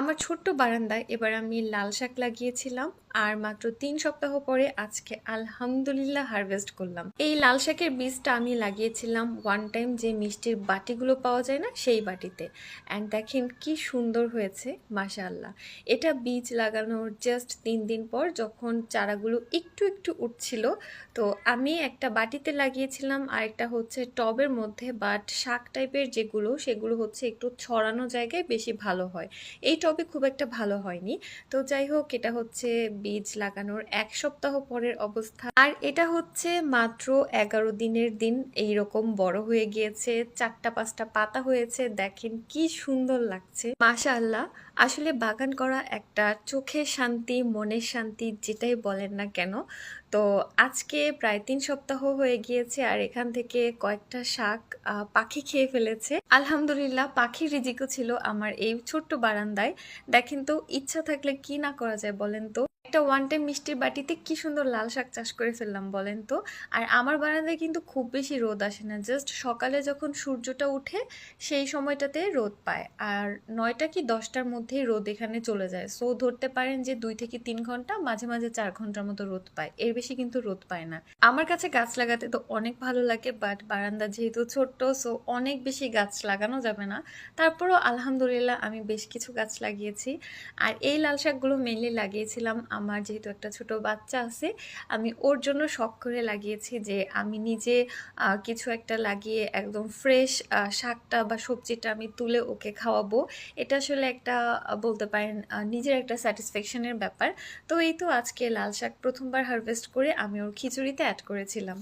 আমার ছোট্ট বারান্দায় এবার আমি লাল শাক লাগিয়েছিলাম আর মাত্র ৩ সপ্তাহ পরে আজকে আলহামদুলিল্লাহ হারভেস্ট করলাম। এই লাল শাকের বীজটা আমি লাগিয়েছিলাম ওয়ান টাইম যে মিষ্টির বাটিগুলো পাওয়া যায় না সেই বাটিতে। অ্যান্ড দেখেন কি সুন্দর হয়েছে, মাশাআল্লাহ। এটা বীজ লাগানোর জাস্ট ৩ দিন পর যখন চারাগুলো একটু একটু উঠছিল, তো আমি একটা বাটিতে লাগিয়েছিলাম আর একটা হচ্ছে টবের মধ্যে, বাট শাক টাইপের যেগুলো সেগুলো হচ্ছে একটু ছড়ানো জায়গায় বেশি ভালো হয়, এই টবে খুব একটা ভালো হয়নি। তো যাই হোক, এটা হচ্ছে বীজ লাগানোর ১ সপ্তাহ পরের অবস্থা, আর এটা হচ্ছে মাত্র ১১ দিনের দিন এইরকম বড় হয়ে গিয়েছে, ৪টা ৫টা পাতা হয়েছে। দেখেন কি সুন্দর লাগছে, মাশাআল্লাহ। আসলে বাগান করা একটা চোখের শান্তি, মনের শান্তি, যেটাই বলেন না কেন। তো আজকে প্রায় ৩ সপ্তাহ হয়ে গিয়েছে আর এখান থেকে কয়েকটা শাক পাখি খেয়ে ফেলেছে। আলহামদুলিল্লাহ, পাখির রিজিকও ছিল আমার এই ছোট্ট বারান্দায়। দেখেন তো, ইচ্ছা থাকলে কি না করা যায় বলেন তো। একটা ওয়ান টাইম মিষ্টির বাটিতে কি সুন্দর লাল শাক চাষ করে ফেললাম বলেন তো। আর আমার বারান্দায় কিন্তু খুব বেশি রোদ আসে না, জাস্ট সকালে যখন সূর্যটা উঠে সেই সময়টাতে রোদ পায়, আর ৯টা কি ১০টার মধ্যেই রোদ এখানে চলে যায়। সো ধরতে পারেন যে ২ থেকে ৩ ঘন্টা, মাঝে মাঝে ৪ ঘন্টার মতো রোদ পায়, এর বেশি কিন্তু রোদ পায় না। আমার কাছে গাছ লাগাতে তো অনেক ভালো লাগে, বাট বারান্দা যেহেতু ছোট্ট, সো অনেক বেশি গাছ লাগানো যাবে না। তারপরও আলহামদুলিল্লাহ আমি বেশ কিছু গাছ লাগিয়েছি। আর এই লাল শাকগুলো মেনলি লাগিয়েছিলাম আমার যেহেতু একটা ছোট বাচ্চা আছে, আমি ওর জন্য শখ করে লাগিয়েছি যে আমি নিজে কিছু একটা লাগিয়ে একদম ফ্রেশ শাকটা বা সবজিটা আমি তুলে ওকে খাওয়াবো। এটা আসলে একটা বলতে পারেন নিজের একটা স্যাটিসফ্যাকশনের ব্যাপার। তো এই তো আজকে লাল শাক প্রথমবার হারভেস্ট করে আমি ওর খিচুড়িতে অ্যাড করেছিলাম।